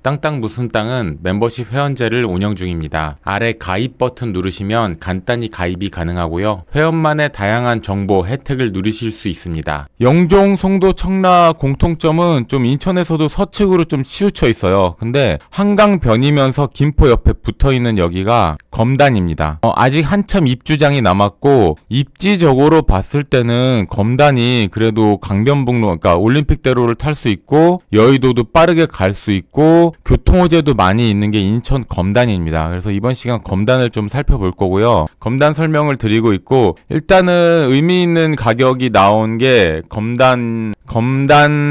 땅땅 무슨 땅은 멤버십 회원제를 운영 중입니다. 아래 가입 버튼 누르시면 간단히 가입이 가능하고요. 회원만의 다양한 정보, 혜택을 누리실 수 있습니다. 영종, 송도, 청라 공통점은 좀 인천에서도 서측으로 좀 치우쳐 있어요. 근데 한강변이면서 김포 옆에 붙어있는 여기가 검단입니다. 아직 한참 입주장이 남았고 입지적으로 봤을 때는 검단이 그래도 강변북로, 그러니까 올림픽대로를 탈 수 있고 여의도도 빠르게 갈 수 있고 교통호재도 많이 있는 게 인천 검단입니다. 그래서 이번 시간 검단을 좀 살펴볼 거고요. 검단 설명을 드리고 있고, 일단은 의미 있는 가격이 나온 게 검단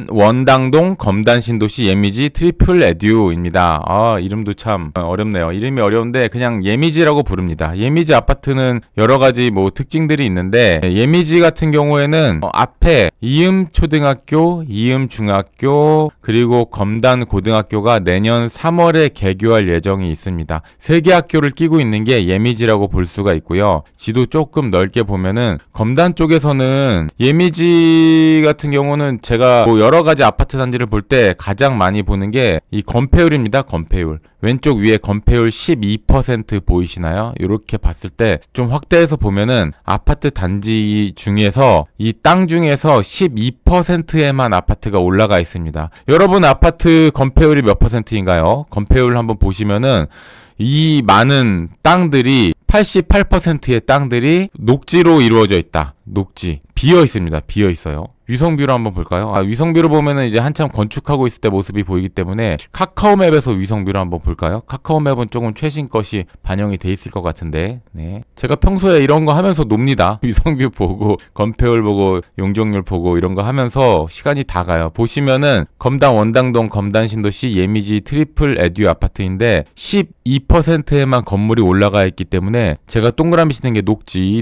원당동 검단 신도시 예미지 트리플 에듀입니다. 이름도 참 어렵네요. 이름이 어려운데 그냥 예미지라고 부릅니다. 예미지 아파트는 여러 가지 뭐 특징들이 있는데, 예미지 같은 경우에는 앞에 이음 초등학교, 이음 중학교, 그리고 검단 고등학교가 내년 3월에 개교할 예정이 있습니다. 3개 학교를 끼고 있는 게 예미지라고 볼 수가 있고요. 지도 조금 넓게 보면은 검단 쪽에서는 예미지 같은 경우는 제가 뭐 여러 가지 아파트 단지를 볼 때 가장 많이 보는 게 이 건폐율입니다. 건폐율. 왼쪽 위에 건폐율 12% 보이시나요? 이렇게 봤을 때 좀 확대해서 보면은 아파트 단지 중에서 이 땅 중에서 12%에만 아파트가 올라가 있습니다. 여러분 아파트 건폐율이 몇 %인가요? 건폐율 한번 보시면은 이 많은 땅들이 88%의 땅들이 녹지로 이루어져 있다. 녹지. 비어 있습니다. 비어 있어요. 위성뷰로 한번 볼까요? 위성뷰로 보면은 이제 한참 건축하고 있을 때 모습이 보이기 때문에 카카오맵에서 위성뷰로 한번 볼까요? 카카오맵은 조금 최신 것이 반영이 돼 있을 것 같은데, 네. 제가 평소에 이런 거 하면서 놉니다. 위성뷰 보고, 건폐율 보고, 용적률 보고, 이런 거 하면서 시간이 다 가요. 보시면은 검단 원당동 검단 신도시 예미지 트리플 에듀 아파트인데 12%에만 건물이 올라가 있기 때문에 제가 동그라미 치는 게 녹지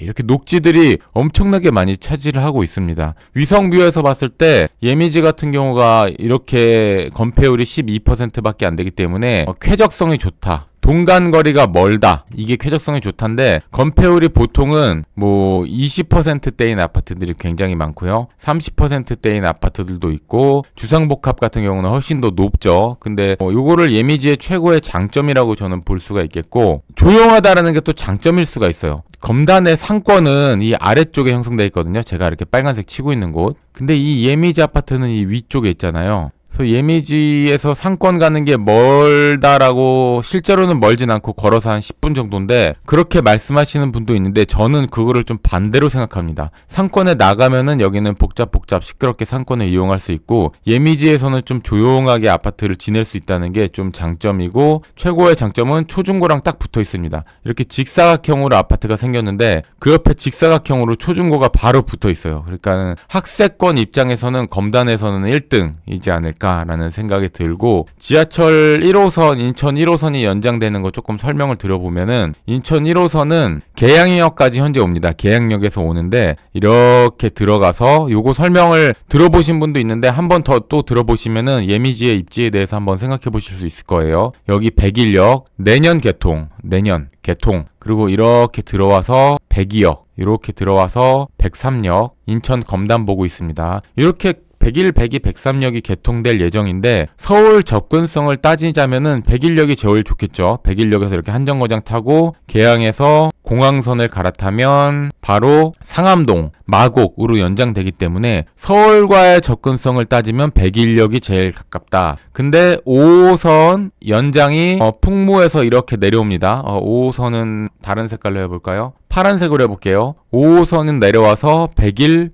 이렇게 녹지들이 엄청나게 많이 차지를 하고 있습니다. 위성뷰에서 봤을 때 예미지 같은 경우가 이렇게 건폐율이 12%밖에 안 되기 때문에 쾌적성이 좋다. 동간거리가 멀다. 이게 쾌적성이 좋단데, 건폐율이 보통은 뭐 20%대인 아파트들이 굉장히 많고요. 30%대인 아파트들도 있고, 주상복합 같은 경우는 훨씬 더 높죠. 근데 요거를 예미지의 최고의 장점이라고 저는 볼 수가 있겠고, 조용하다라는 게 또 장점일 수가 있어요. 검단의 상권은 이 아래쪽에 형성되어 있거든요. 제가 이렇게 빨간색 치고 있는 곳. 근데 이 예미지 아파트는 이 위쪽에 있잖아요. 그래서 예미지에서 상권 가는 게 멀다라고, 실제로는 멀진 않고 걸어서 한 10분 정도인데 그렇게 말씀하시는 분도 있는데 저는 그거를 좀 반대로 생각합니다. 상권에 나가면은 여기는 복잡 시끄럽게 상권을 이용할 수 있고, 예미지에서는 좀 조용하게 아파트를 지낼 수 있다는 게 좀 장점이고, 최고의 장점은 초중고랑 딱 붙어 있습니다. 이렇게 직사각형으로 아파트가 생겼는데 그 옆에 직사각형으로 초중고가 바로 붙어 있어요. 그러니까 학세권 입장에서는 검단에서는 1등이지 않을까라는 생각이 들고, 지하철 1호선, 인천 1호선이 연장되는 거 조금 설명을 드려보면은, 인천 1호선은 계양역까지 현재 옵니다. 계양역에서 오는데 이렇게 들어가서, 요거 설명을 들어보신 분도 있는데 한 번 더 또 들어보시면은 예미지의 입지에 대해서 한번 생각해 보실 수 있을 거예요. 여기 백일역, 내년 개통, 그리고 이렇게 들어와서 백이역, 이렇게 들어와서 103역, 인천 검단 보고 있습니다. 이렇게 101, 102, 103역이 개통될 예정인데, 서울 접근성을 따지자면은 101역이 제일 좋겠죠. 101역에서 이렇게 한정거장 타고 계양에서 공항선을 갈아타면 바로 상암동, 마곡으로 연장되기 때문에 서울과의 접근성을 따지면 101역이 제일 가깝다. 근데 5호선 연장이 풍무에서 이렇게 내려옵니다. 5호선은 다른 색깔로 해볼까요? 파란색으로 해볼게요. 5호선은 내려와서 101,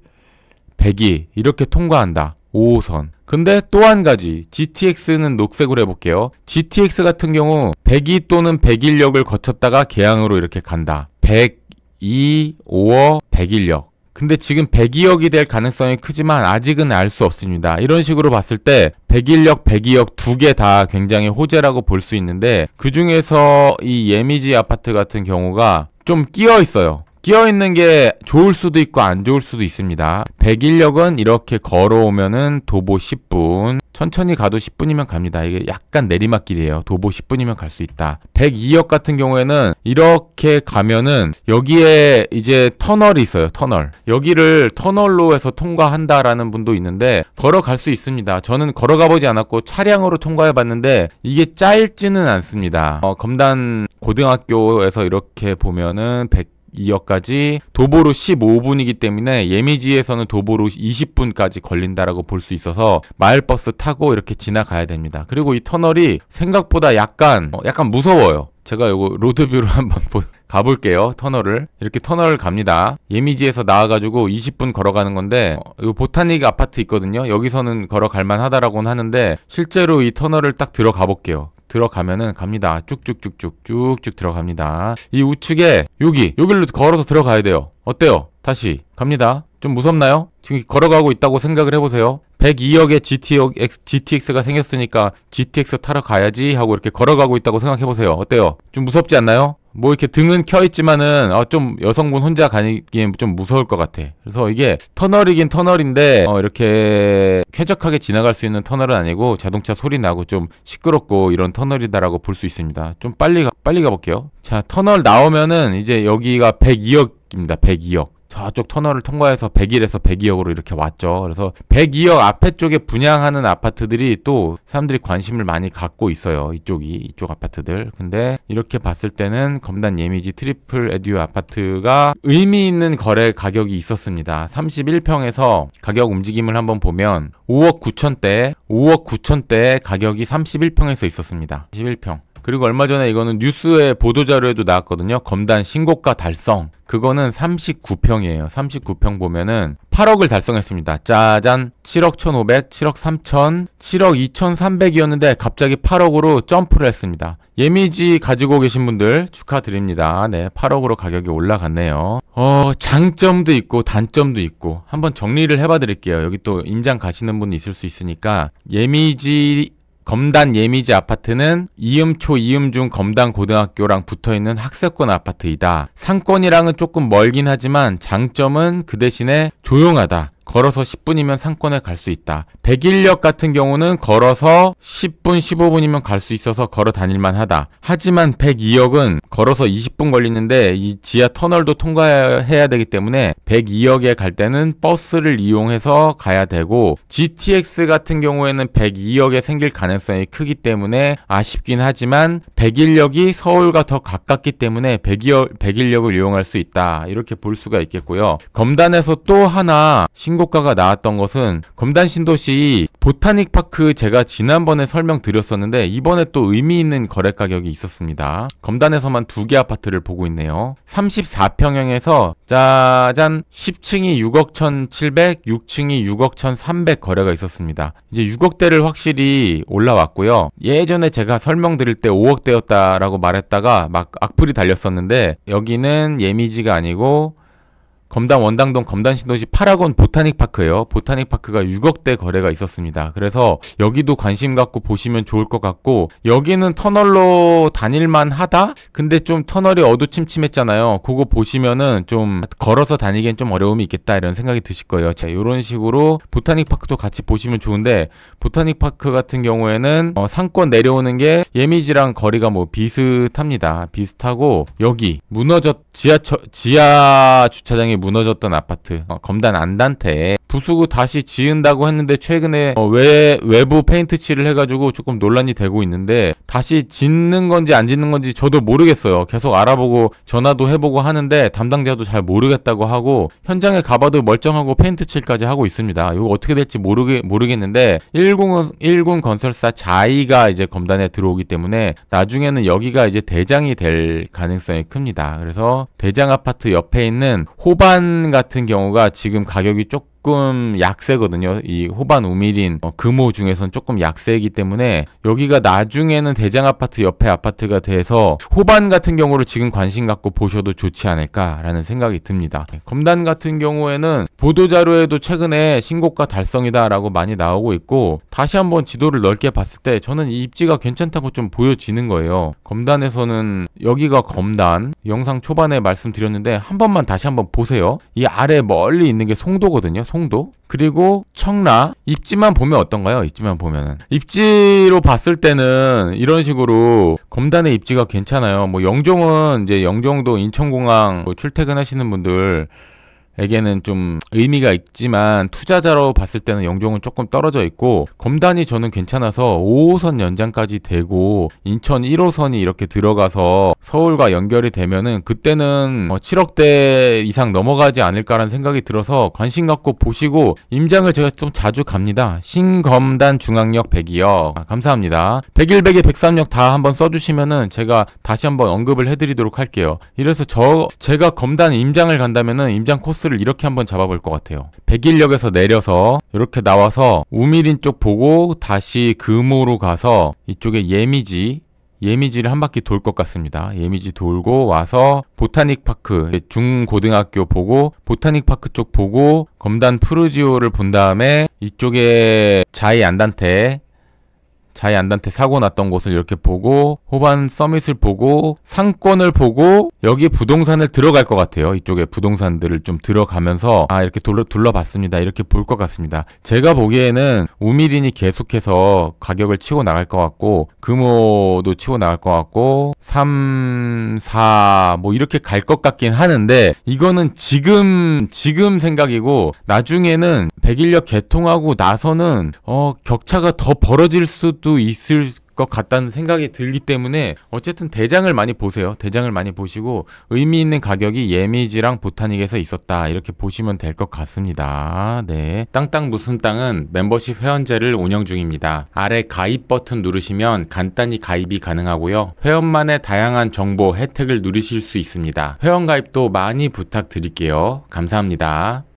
102 이렇게 통과한다. 5호선. 근데 또 한 가지, GTX는 녹색으로 해볼게요. GTX 같은 경우 102 또는 101역을 거쳤다가 계양으로 이렇게 간다. 102, 5호, 101역. 근데 지금 102역이 될 가능성이 크지만 아직은 알 수 없습니다. 이런 식으로 봤을 때 101역, 102역 두 개 다 굉장히 호재라고 볼 수 있는데, 그 중에서 이 예미지 아파트 같은 경우가 좀 끼어 있어요. 끼어 있는 게 좋을 수도 있고 안 좋을 수도 있습니다. 101역은 이렇게 걸어오면은 도보 10분, 천천히 가도 10분이면 갑니다. 이게 약간 내리막길이에요. 도보 10분이면 갈 수 있다. 102역 같은 경우에는 이렇게 가면은 여기에 이제 터널이 있어요. 터널. 여기를 터널로 해서 통과한다라는 분도 있는데 걸어갈 수 있습니다. 저는 걸어가 보지 않았고 차량으로 통과해 봤는데 이게 짧지는 않습니다. 검단 고등학교에서 이렇게 보면은 102역까지 도보로 15분이기 때문에 예미지에서는 도보로 20분까지 걸린다라고 볼 수 있어서 마을버스 타고 이렇게 지나가야 됩니다. 그리고 이 터널이 생각보다 약간 무서워요. 제가 요거 로드뷰로 한번 가볼게요. 터널을 이렇게 터널을 갑니다. 예미지에서 나와가지고 20분 걸어가는 건데 요 보타닉 아파트 있거든요. 여기서는 걸어갈 만하다라고는 하는데 실제로 이 터널을 딱 들어가 볼게요. 들어가면은 갑니다. 쭉쭉 들어갑니다. 이 우측에 여기로 걸어서 들어가야 돼요. 어때요? 다시 갑니다. 좀 무섭나요? 지금 걸어가고 있다고 생각을 해보세요. 102역에 GTX가 생겼으니까 GTX 타러 가야지 하고 이렇게 걸어가고 있다고 생각해보세요. 어때요? 좀 무섭지 않나요? 뭐 이렇게 등은 켜있지만은 좀 여성분 혼자 가기엔 좀 무서울 것 같아. 그래서 이게 터널이긴 터널인데 이렇게 쾌적하게 지나갈 수 있는 터널은 아니고 자동차 소리 나고 좀 시끄럽고 이런 터널이다라고 볼 수 있습니다. 좀 빨리 가볼게요. 자, 터널 나오면은 이제 여기가 102역입니다. 102역. 저쪽 터널을 통과해서 101에서 102역으로 이렇게 왔죠. 그래서 102역 앞에 쪽에 분양하는 아파트들이 또 사람들이 관심을 많이 갖고 있어요. 이쪽 아파트들. 근데 이렇게 봤을 때는 검단 예미지 트리플 에듀 아파트가 의미 있는 거래 가격이 있었습니다. 31평에서 가격 움직임을 한번 보면 5억 9천대 가격이 31평에서 있었습니다. 11평. 그리고 얼마 전에 이거는 뉴스의 보도자료에도 나왔거든요. 검단 신고가 달성. 그거는 39평이에요. 39평 보면은 8억을 달성했습니다. 짜잔. 7억 1,500, 7억 3천, 7억 2,300이었는데 갑자기 8억으로 점프를 했습니다. 예미지 가지고 계신 분들 축하드립니다. 네, 8억으로 가격이 올라갔네요. 장점도 있고 단점도 있고 한번 정리를 해봐 드릴게요. 여기 또 임장 가시는 분이 있을 수 있으니까 검단 예미지 아파트는 이음초 이음중 검단 고등학교랑 붙어있는 학세권 아파트이다. 상권이랑은 조금 멀긴 하지만 장점은 그 대신에 조용하다. 걸어서 10분이면 상권에 갈 수 있다. 101역 같은 경우는 걸어서 10분, 15분이면 갈 수 있어서 걸어 다닐만 하다. 하지만 102역은 걸어서 20분 걸리는데 이 지하 터널도 통과해야 되기 때문에 102역에 갈 때는 버스를 이용해서 가야 되고 GTX 같은 경우에는 102역에 생길 가능성이 크기 때문에 아쉽긴 하지만 101역이 서울과 더 가깝기 때문에 101역을 이용할 수 있다. 이렇게 볼 수가 있겠고요. 검단에서 또 하나 신고가가 나왔던 것은 검단 신도시 보타닉 파크 제가 지난번에 설명드렸었는데 이번에 또 의미 있는 거래 가격이 있었습니다. 검단에서만 2개 아파트를 보고 있네요. 34평형에서 짜잔 10층이 6억 1,700, 6층이 6억 1,300 거래가 있었습니다. 이제 6억대를 확실히 올라왔고요. 예전에 제가 설명드릴 때 5억대였다라고 말했다가 막 악플이 달렸었는데 여기는 예미지가 아니고 검단 원당동 검단 신도시 8학원 보타닉 파크예요. 보타닉 파크가 6억대 거래가 있었습니다. 그래서 여기도 관심 갖고 보시면 좋을 것 같고 여기는 터널로 다닐만 하다? 근데 좀 터널이 어두침침했잖아요. 그거 보시면은 좀 걸어서 다니기엔 좀 어려움이 있겠다 이런 생각이 드실 거예요. 자, 이런 식으로 보타닉 파크도 같이 보시면 좋은데 보타닉 파크 같은 경우에는 상권 내려오는 게 예미지랑 거리가 뭐 비슷합니다. 비슷하고 여기 지하 주차장이 무너졌던 아파트 검단 안단테 부수고 다시 지은다고 했는데 최근에 외부 페인트 칠을 해가지고 조금 논란이 되고 있는데 다시 짓는 건지 안 짓는 건지 저도 모르겠어요. 계속 알아보고 전화도 해보고 하는데 담당자도 잘 모르겠다고 하고 현장에 가봐도 멀쩡하고 페인트 칠까지 하고 있습니다. 이거 어떻게 될지 모르겠는데 1군 건설사 자이가 이제 검단에 들어오기 때문에 나중에는 여기가 이제 대장이 될 가능성이 큽니다. 그래서 대장 아파트 옆에 있는 호반 같은 경우가 지금 가격이 조금 약세거든요. 이 호반 우미린 금호 중에서는 조금 약세이기 때문에 여기가 나중에는 대장아파트 옆에 아파트가 돼서 호반 같은 경우를 지금 관심 갖고 보셔도 좋지 않을까라는 생각이 듭니다. 검단 같은 경우에는 보도자료에도 최근에 신고가 달성이다라고 많이 나오고 있고, 다시 한번 지도를 넓게 봤을 때 저는 이 입지가 괜찮다고 좀 보여지는 거예요. 검단에서는 여기가 검단, 영상 초반에 말씀드렸는데 한 번만 다시 한번 보세요. 이 아래 멀리 있는 게 송도거든요. 송도. 그리고 청라. 입지만 보면 어떤가요? 입지만 보면은, 입지로 봤을 때는 이런 식으로 검단의 입지가 괜찮아요. 뭐 영종은 이제 영종도 인천공항 출퇴근하시는 분들 에게는 좀 의미가 있지만 투자자로 봤을 때는 영종은 조금 떨어져 있고, 검단이 저는 괜찮아서 5호선 연장까지 되고 인천 1호선이 이렇게 들어가서 서울과 연결이 되면은 그때는 7억대 이상 넘어가지 않을까라는 생각이 들어서 관심 갖고 보시고, 임장을 제가 좀 자주 갑니다. 신검단 중앙역 102역. 감사합니다. 101, 102, 103역 다 한번 써주시면은 제가 다시 한번 언급을 해드리도록 할게요. 이래서 제가 검단 임장을 간다면은 임장 코스 를 이렇게 한번 잡아볼 것 같아요. 101역에서 내려서 이렇게 나와서 우미린 쪽 보고 다시 금호로 가서 이쪽에 예미지를 한 바퀴 돌 것 같습니다. 예미지 돌고 와서 보타닉파크 중고등학교 보고 보타닉파크 쪽 보고 검단 푸르지오를 본 다음에 이쪽에 자이 안단테 사고 났던 곳을 이렇게 보고 호반 서밋을 보고 상권을 보고 여기 부동산을 들어갈 것 같아요. 이쪽에 부동산들을 좀 들어가면서 이렇게 둘러봤습니다. 이렇게 볼 것 같습니다. 제가 보기에는 우미린이 계속해서 가격을 치고 나갈 것 같고, 금호도 치고 나갈 것 같고, 3, 4 뭐 이렇게 갈 것 같긴 하는데, 이거는 지금 생각이고, 나중에는 101역 개통하고 나서는 격차가 더 벌어질 수도 있을 것 같다는 생각이 들기 때문에 어쨌든 대장을 많이 보세요. 대장을 많이 보시고 의미 있는 가격이 예미지랑 보타닉에서 있었다, 이렇게 보시면 될 것 같습니다. 네, 땅땅 무슨 땅은 멤버십 회원제를 운영 중입니다. 아래 가입 버튼 누르시면 간단히 가입이 가능하고요. 회원만의 다양한 정보, 혜택을 누리실 수 있습니다. 회원 가입도 많이 부탁드릴게요. 감사합니다.